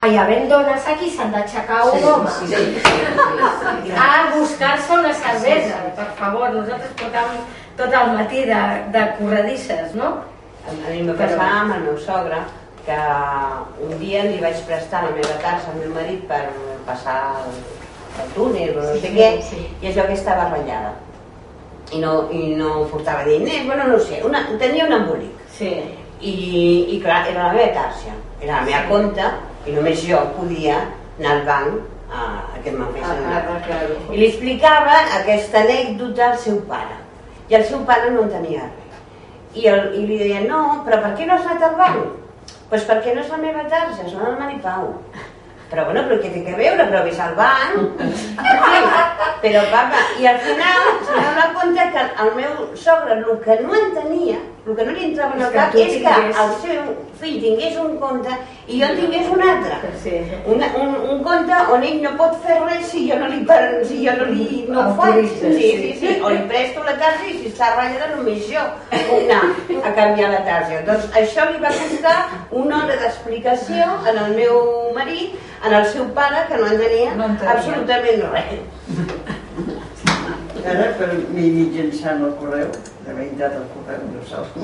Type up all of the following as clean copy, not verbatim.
Hi ha dones aquí s'han d'aixecar un home a buscar-se una cervesa, per favor. Nosaltres portàvem tot el matí de corredisses, no? A mi em va passar amb el meu sogre que un dia li vaig prestar la meva tassa al meu marit per passar el túnel o no sé què, i es veu que estava ratllada i no portava diners, bueno, no sé, tenia un embolic i clar, era la meva tassa, era la meva compte i només jo podia anar al banc que m'ha fet anar. I li explicava aquesta anècdota al seu pare i el seu pare no en tenia res i li deia, no, però per què no has anat al banc? Doncs perquè no és la meva tarja, és la del Maripau. Però bueno, però què té que veure? Però vés al banc. Però papa, i al final se m'ha compte que el meu sogre el que no entenia, el que no li entrava en el cap és que el seu fill tingués un compte i jo en tingués un altre. Un compte on ell no pot fer res si jo no li ho faig. Sí, o li presto la tarja i si està ratllada només jo anar a canviar la tarja. Doncs això li va costar una hora d'explicació en el meu marit, en el seu pare, que no entenia absolutament res. Ara, per mitjançant el correu, d'haver entrat al correu, no saps com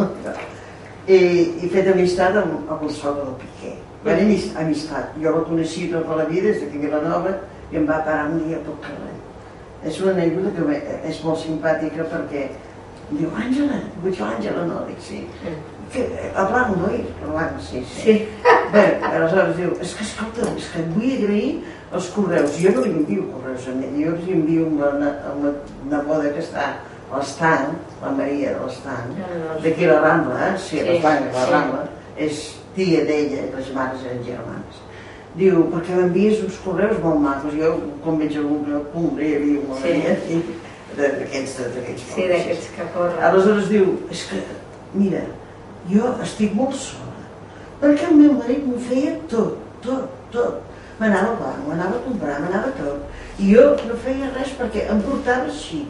he fet amistat amb el sogre del Piqué. Van amistat. Jo la coneixia tota la vida, des d'aquí a Vilanova, i em va parar un dia pel carrer. És una anècdota que és molt simpàtica perquè diu, Àngela, dic, Àngela, no, dic, sí. A blanc, no? A blanc, sí. Bé, aleshores diu, és que escolta, és que et vull agrair els correus. Jo no li envio correus a ell, jo li envio amb la neboda que està a l'Estanc, la Maria de l'Estanc, d'aquí a la Rambla, sí, a l'Estanc, a la Rambla, és tia d'ella, les mares eren germanes. Diu, perquè m'envies uns correus molt macos. Jo, quan veig algun punt, hi havia una Maria, d'aquests pocs. Sí, d'aquests que corren. Aleshores diu, és que, mira, jo estic molt sola, perquè el meu marit m'ho feia tot. M'anava al banc, m'anava a comprar, m'anava tot. I jo no feia res perquè em portava així.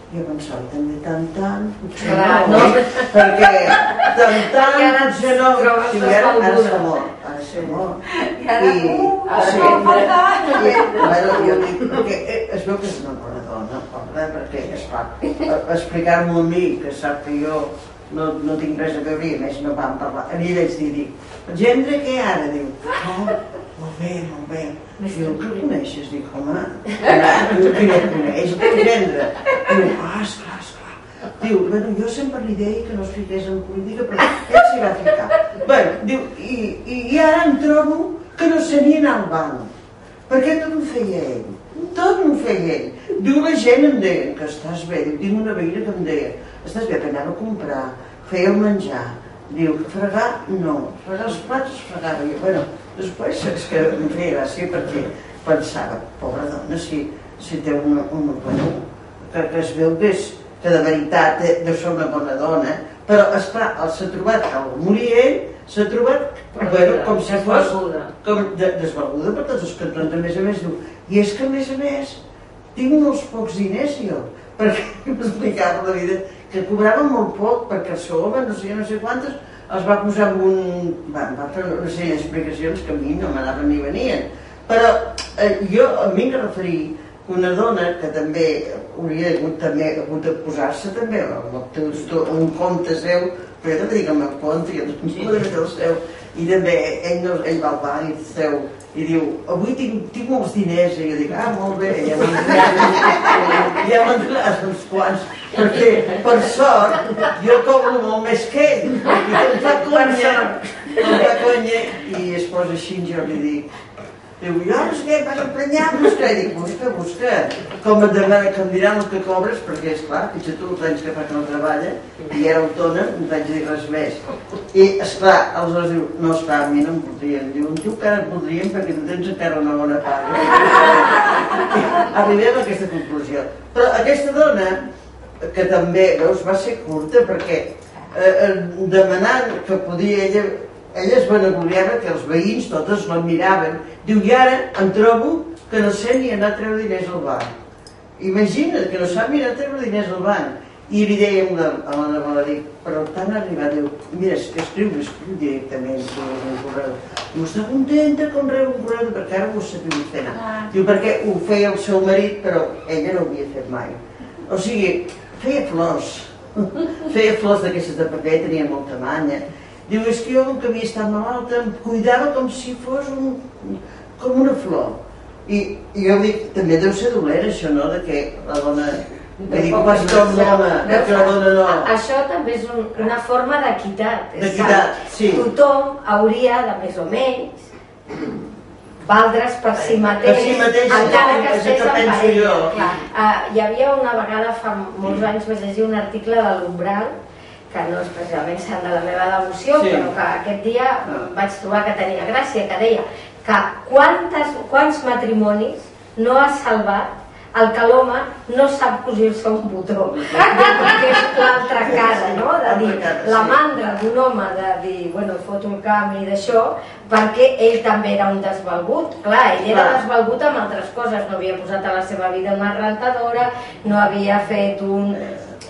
Jo pensava, també tant, potser no, perquè tant, potser no. I ara s'ha mort, I ara jo dic, perquè es veu que és una bona dona, perquè, esclar, explicar-m'ho a mi, que sap que jo no tinc res a veure, i a més no vam parlar. A mi vaig dir, gendre, què ara? Diu, molt bé. Diu, que el coneixes? Dic, home, qui no el coneix? El gendre. Diu, esclar. Diu, bueno, jo sempre li deia que no es fiqués en política, però ell s'hi va ficar. Bé, diu, i ara em trobo que no sabia anar al banc, perquè tot ho feia ell. Diu, la gent em deia que estàs bé. Diu, tinc una veïna que em deia, estàs bé, que anava a comprar, feia el menjar. Diu, fregar, no. Fregar els plats es fregava. Jo, bueno, després és que em feia gràcia perquè pensava, pobra dona, si té una bueno, que es veu que de veritat deu ser una bona dona, però esclar, s'ha trobat, al morir ell, s'ha trobat com si fos desvalguda per tots els cantons. A més diu, i és que a més tinc molts pocs diners jo, perquè m'explicava la vida que cobrava molt poc perquè el seu home, no sé quantes, els va posar amb va fer una sèrie d'explicacions que a mi no m'anaven ni venien. Però jo a mi em referia que una dona que també hauria hagut de posar-se també un compte seu, però jo també dic el meu compte, jo també dic el seu, i també ell va al banc i seu, i diu, avui tinc molts diners, i jo dic, molt bé, ja m'han donat uns quants, perquè per sort jo cobro molt més que ell, i em fa conya, i es posa així, jo li dic, diu, jo no sé què, vas emprenyar, busca, i dic, busca, com et demana que em diran el que cobres, perquè esclar, fins i tu els anys que fa que no treballa, i era autònom, no t'haig de dir res més. I esclar, aleshores diu, no, esclar, a mi no em voldrien. Diu, en tu encara et voldrien perquè tu tens encara una bona paga. Arribem a aquesta conclusió. Però aquesta dona, que també, veus, va ser curta, perquè demanant que podia ella es vanagloriava que els veïns totes l'admiraven. Diu, i ara em trobo que no sé ni anar a treure diners al banc. Imagina't que no sap ni anar a treure diners al banc. I li dèiem a la Nola, però t'han arribat, diu, mira, escriu directament un correu. Diu, està contenta com reu un correu, perquè ara ho sabia fer anar. Diu, perquè ho feia el seu marit, però ella no ho havia fet mai. O sigui, feia flors d'aquestes de paper, tenia molta manya. Diu, és que jo, que havia estat malalta, em cuidava com si fos com una flor. I jo dic, també deu ser dolent això, no?, de que la dona... Vull dir, pas com l'home, que la dona no... Això també és una forma d'equitat. D'equitat, sí. Tothom hauria, de més o menys, valdre's per si mateix, encara que estés en parella. Hi havia una vegada, fa molts anys, vaig llegir un article de l'Umbral, que no és precisament sant de la meva devoció, però que aquest dia vaig trobar que tenia gràcia, que deia que quants matrimonis no ha salvat el que l'home no sap cosir-se un botó, perquè és l'altra cara, no? De dir, la mandra d'un home de dir, bueno, fot un camp i d'això, perquè ell també era un desvalgut. Clar, ell era desvalgut amb altres coses, no havia posat a la seva vida una rentadora, no havia fet un...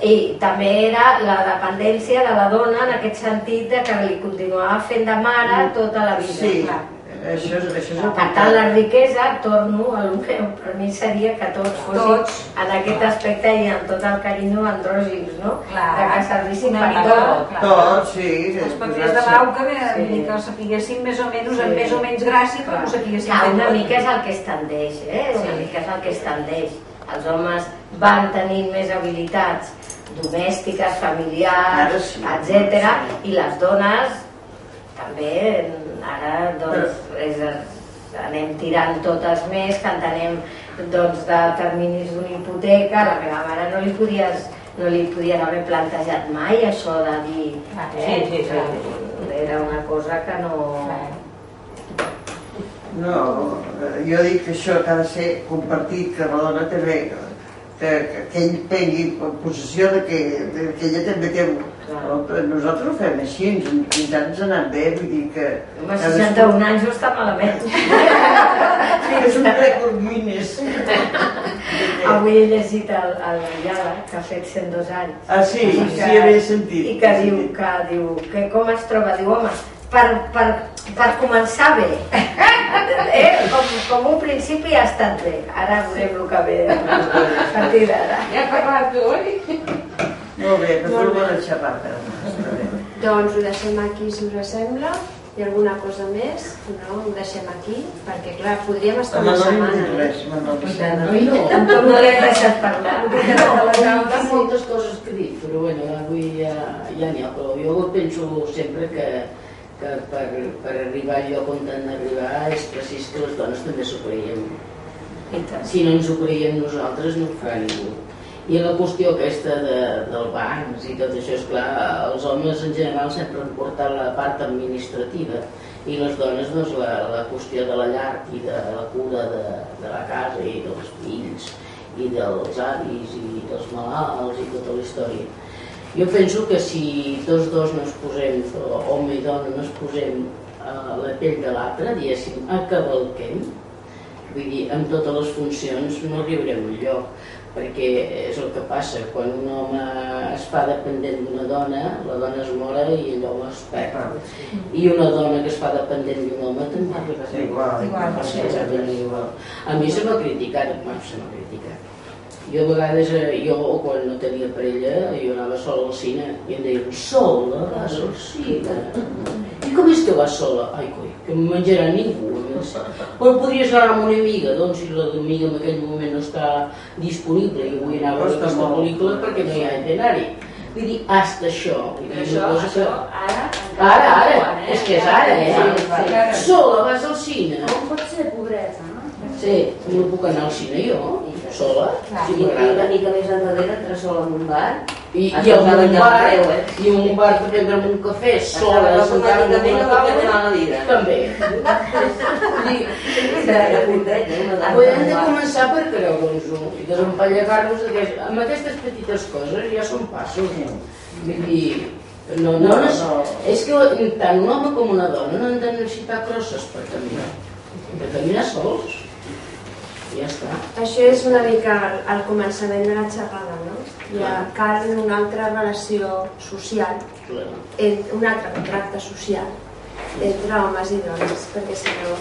I també era la dependència de la dona en aquest sentit de que li continuava fent de mare tota la vida. Sí. Això és per tant, la riquesa, torno a lo meu, per mi seria que tots fossin en aquest aspecte i amb tot el carinyo andrògins, no? De que servissin per tot. Tot, sí. Els papers de l'auca, que sapiguessin més o menys, amb més o menys gràcia, però ho sapiguessin fer tot. Una mica és el que es tendeix, una mica és el que es tendeix. Els homes van tenint més habilitats domèstiques, familiars, etc. I les dones també, ara anem tirant totes més, que entenem de terminis d'una hipoteca. La meva mare no li podies haver plantejat mai això de dir... Era una cosa que no... No, jo dic que això que ha de ser compartit, que la dona també, que ell prengui possessió de que ella també té... Nosaltres ho fem així, ens ha anat bé, vull dir que... Home, 61 anys no està malament. És un rècord Guinness. Avui he llegit el Yala, que ha fet 102 anys. Ah, sí, sí, havia sentit. I que diu, que com es troba? Diu, home, per començar bé, com un principi ha estat bé. Ara veurem el que ve a partir d'ara. Ja ha parlat tu, oi? Molt bé, però tu bona xerrada. Doncs ho deixem aquí, si us sembla. Hi ha alguna cosa més? No, ho deixem aquí, perquè clar, podríem estar una setmana. Tampoc no l'he deixat parlar. Tinc moltes coses que dir, però bueno, avui ja n'hi ha prou. Jo penso sempre que per arribar al lloc on han d'arribar és precís que les dones també s'ho creiem. Si no ens ho creiem nosaltres, no ho farà ningú. I la qüestió aquesta del bancs i tot això, esclar, els homes en general sempre han portat la part administrativa i les dones doncs, la qüestió de la llar i de la cura de la casa i dels fills i dels avis i dels malalts i tota la història. Jo penso que si tots dos no es posem, home i dona, no es posem a la pell de l'altre, diguéssim, a cavalquem, vull dir, amb totes les funcions no arribarem enlloc. Perquè és el que passa, quan un home es fa dependent d'una dona, la dona es mora i l'home es perd. I una dona que es fa dependent d'un home també arriba igual. A mi se m'ha criticat, Jo a vegades, quan no tenia parella, jo anava sola al cine i em deien, sola? Vas al cine? I com és que vas sola? Ai, coi, que em menjarà ningú. Però podries anar amb una amiga, doncs si l'amiga en aquell moment no està disponible i vull anar a veure aquesta pel·lícula perquè no hi ha anar-hi. Vull dir, hasta això. Això, ara, és que és ara, Sola vas al cine. Com pot ser pobresa, no? Sí, no puc anar al cine jo, sola. I que més enrere entrar sola en un bar. I un bar per prendre'm un cafè sola, sentar-me en una taula, també. Hem de començar per creure'ns-ho i desempallegar-nos amb aquestes petites coses, ja són passos. Vull dir, és que tant un home com una dona no han de necessitar crosses per caminar, de caminar sols. ja està. Això és una mica al començament de la xerrada, no? Cal una altra relació social, un altre contracte social entre homes i dones, perquè si no